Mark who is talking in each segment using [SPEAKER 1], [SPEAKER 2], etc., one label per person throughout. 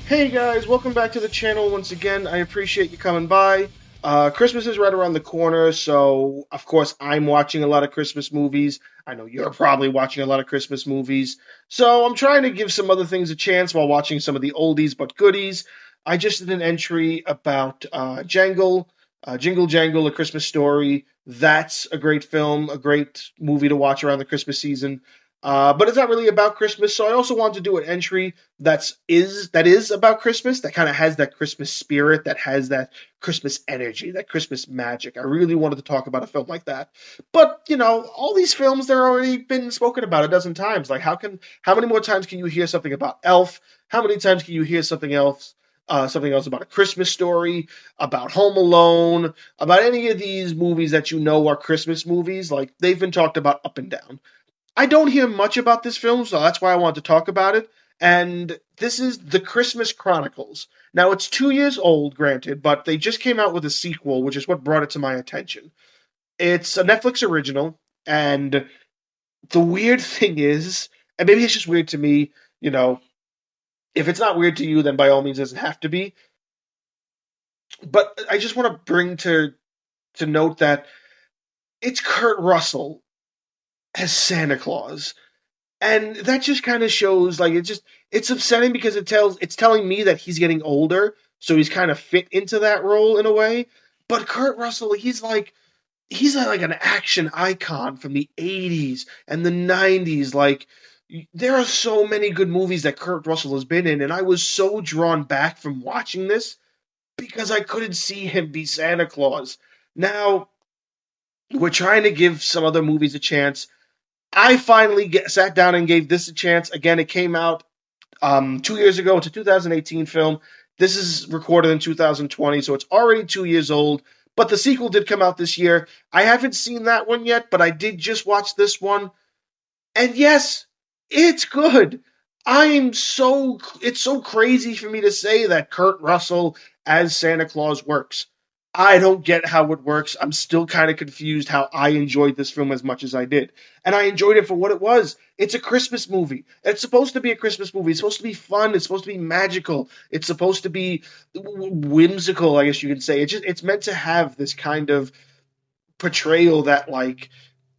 [SPEAKER 1] Hey guys, welcome back to the channel once again. I appreciate you coming by. Christmas is right around the corner, so of course I'm watching a lot of Christmas movies. I know you're probably watching a lot of Christmas movies. So I'm trying to give some other things a chance while watching some of the oldies but goodies. I just did an entry about Jingle Jangle, A Christmas Story. That's a great film, a great movie to watch around the Christmas season. But it's not really about Christmas, so I also wanted to do an entry that is about Christmas, that kind of has that Christmas spirit, that has that Christmas energy, that Christmas magic. I really wanted to talk about a film like that. But, all these films they're already been spoken about a dozen times. Like how many more times can you hear something about Elf? How many times can you hear something else about A Christmas Story, about Home Alone, about any of these movies that you know are Christmas movies? Like they've been talked about up and down. I don't hear much about this film, so that's why I wanted to talk about it. And this is The Christmas Chronicles. Now, it's 2 years old, granted, but they just came out with a sequel, which is what brought it to my attention. It's a Netflix original, and the weird thing is, and maybe it's just weird to me, you know, if it's not weird to you, then by all means it doesn't have to be. But I just want to bring to note that it's Kurt Russell as Santa Claus. And that just kind of shows like it's upsetting because it's telling me that he's getting older, so he's kind of fit into that role in a way. But Kurt Russell, he's like an action icon from the 80s and the 90s. Like there are so many good movies that Kurt Russell has been in, and I was so drawn back from watching this because I couldn't see him be Santa Claus. Now, we're trying to give some other movies a chance. I finally sat down and gave this a chance. Again, it came out 2 years ago. It's a 2018 film. This is recorded in 2020, so it's already 2 years old. But the sequel did come out this year. I haven't seen that one yet, but I did just watch this one. And yes, it's good. It's so crazy for me to say that Kurt Russell as Santa Claus works. I don't get how it works. I'm still kind of confused how I enjoyed this film as much as I did. And I enjoyed it for what it was. It's a Christmas movie. It's supposed to be a Christmas movie. It's supposed to be fun. It's supposed to be magical. It's supposed to be whimsical, I guess you could say. It's meant to have this kind of portrayal that like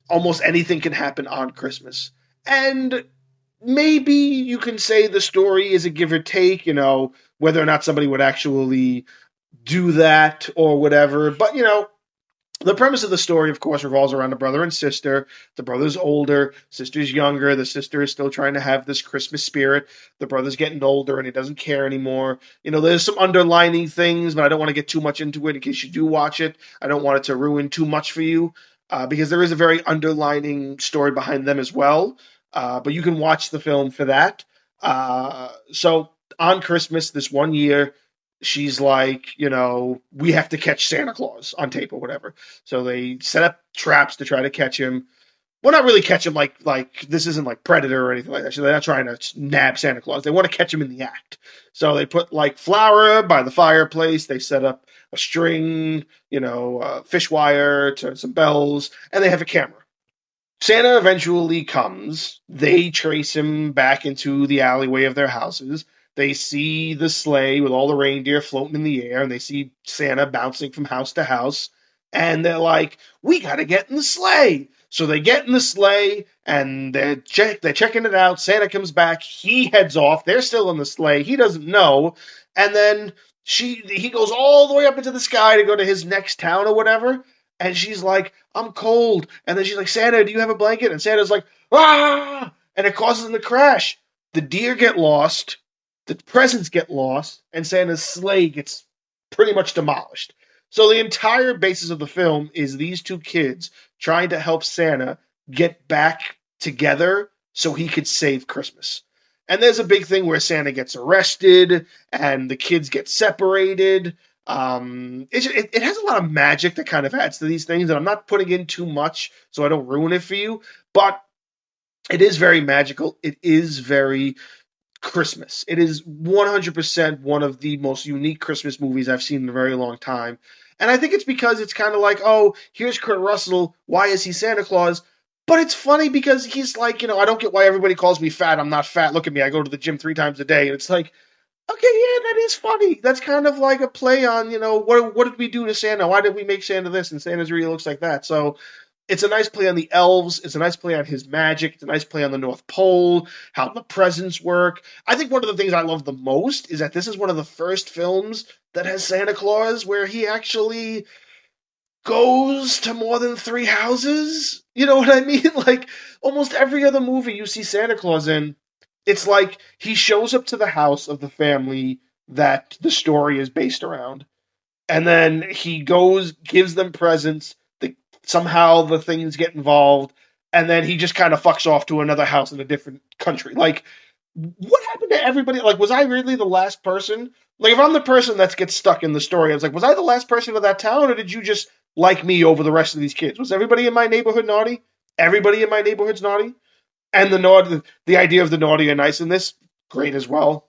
[SPEAKER 1] almost anything can happen on Christmas. And maybe you can say the story is a give or take, whether or not somebody would actually do that or whatever. But, the premise of the story, of course, revolves around a brother and sister. The brother's older, sister's younger. The sister is still trying to have this Christmas spirit. The brother's getting older and he doesn't care anymore. There's some underlining things, but I don't want to get too much into it in case you do watch it. I don't want it to ruin too much for you because there is a very underlining story behind them as well. But you can watch the film for that. So on Christmas this one year, she's like, we have to catch Santa Claus on tape or whatever. So they set up traps to try to catch him. Well, not really catch him like this isn't like Predator or anything like that. So they're not trying to nab Santa Claus. They want to catch him in the act. So they put like flour by the fireplace. They set up a string, fish wire to some bells, and they have a camera. Santa eventually comes. They trace him back into the alleyway of their houses. They see the sleigh with all the reindeer floating in the air, and they see Santa bouncing from house to house. And they're like, "We got to get in the sleigh." So they get in the sleigh, and they're checking it out. Santa comes back. He heads off. They're still in the sleigh. He doesn't know. And then he goes all the way up into the sky to go to his next town or whatever. And she's like, "I'm cold." And then she's like, "Santa, do you have a blanket?" And Santa's like, "Ah!" And it causes them to crash. The deer get lost, the presents get lost, and Santa's sleigh gets pretty much demolished. So the entire basis of the film is these two kids trying to help Santa get back together so he could save Christmas. And there's a big thing where Santa gets arrested and the kids get separated. It has a lot of magic that kind of adds to these things, and I'm not putting in too much so I don't ruin it for you. But it is very magical. It is very Christmas. It is 100% one of the most unique Christmas movies I've seen in a very long time. And I think it's because it's kind of like, oh, here's Kurt Russell. Why is he Santa Claus? But it's funny because he's like, I don't get why everybody calls me fat. I'm not fat. Look at me. I go to the gym 3 times a day. And it's like, Okay, yeah, that is funny. That's kind of like a play on, what did we do to Santa? Why did we make Santa this? And Santa's really looks like that. So it's a nice play on the elves. It's a nice play on his magic. It's a nice play on the North Pole, how the presents work. I think one of the things I love the most is that this is one of the first films that has Santa Claus where he actually goes to more than three houses. You know what I mean? Like almost every other movie you see Santa Claus in, it's like he shows up to the house of the family that the story is based around, and then he goes, gives them presents. Somehow the things get involved, and then he just kind of fucks off to another house in a different country. Like, what happened to everybody? Like, was I really the last person? Like, if I'm the person that gets stuck in the story, I was like, was I the last person of that town, or did you just like me over the rest of these kids? Was everybody in my neighborhood naughty? Everybody in my neighborhood's naughty, and the idea of the naughty and nice in this, great as well.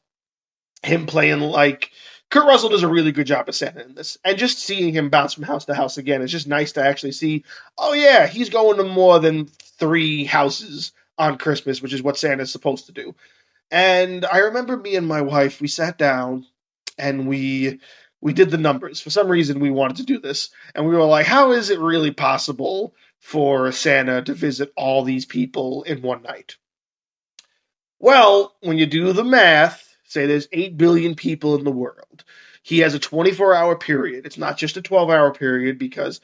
[SPEAKER 1] Him playing like Kurt Russell does a really good job of Santa in this, and just seeing him bounce from house to house again, it's just nice to actually see. Oh yeah, he's going to more than three houses on Christmas, which is what Santa's supposed to do. And I remember me and my wife, we sat down and we did the numbers. For some reason, we wanted to do this, and we were like, how is it really possible for Santa to visit all these people in one night? Well, when you do the math, say there's 8 billion people in the world. He has a 24-hour period. It's not just a 12-hour period because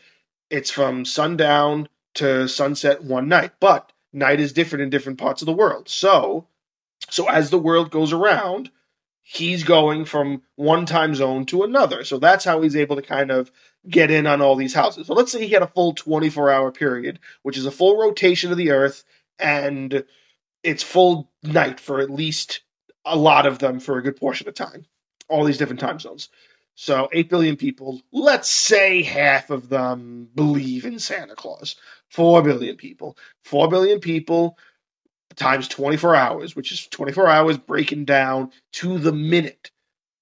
[SPEAKER 1] it's from sundown to sunset one night. But night is different in different parts of the world. So as the world goes around, he's going from one time zone to another. So that's how he's able to kind of get in on all these houses. So let's say he had a full 24-hour period, which is a full rotation of the earth, and it's full night for at least a lot of them for a good portion of time. All these different time zones. So 8 billion people, let's say half of them believe in Santa Claus. 4 billion people. 4 billion people times 24 hours, which is 24 hours breaking down to the minute.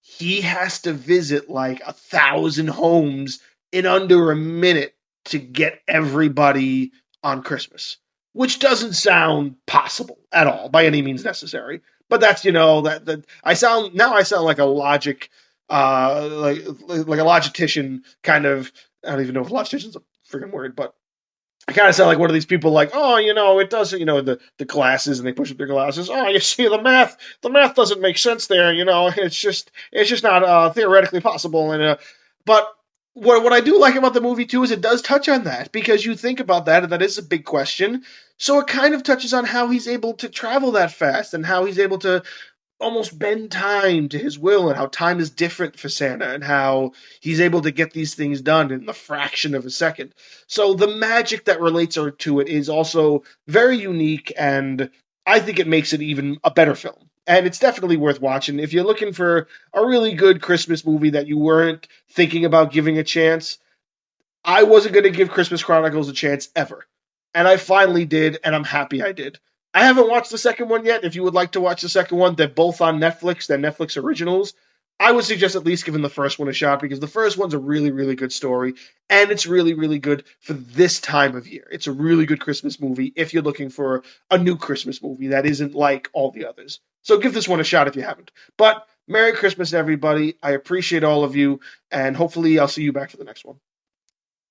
[SPEAKER 1] He has to visit like 1,000 homes in under a minute to get everybody on Christmas, which doesn't sound possible at all by any means necessary. But that's that I sound like a logic, like a logician kind of. I don't even know if logician's a freaking word, but I kind of sound like one of these people, like, oh, it doesn't, the glasses, and they push up their glasses. Oh, you see, the math doesn't make sense there. It's just not theoretically possible. But what I do like about the movie too is it does touch on that, because you think about that, and that is a big question. So it kind of touches on how he's able to travel that fast, and how he's able to almost bend time to his will, and how time is different for Santa, and how he's able to get these things done in the fraction of a second. So the magic that relates to it is also very unique, and I think it makes it even a better film. And it's definitely worth watching. If you're looking for a really good Christmas movie that you weren't thinking about giving a chance, I wasn't going to give Christmas Chronicles a chance ever. And I finally did, and I'm happy I did. I haven't watched the second one yet. If you would like to watch the second one, they're both on Netflix. They're Netflix originals. I would suggest at least giving the first one a shot, because the first one's a really, really good story, and it's really, really good for this time of year. It's a really good Christmas movie if you're looking for a new Christmas movie that isn't like all the others. So give this one a shot if you haven't. But Merry Christmas, everybody. I appreciate all of you, and hopefully I'll see you back for the next one.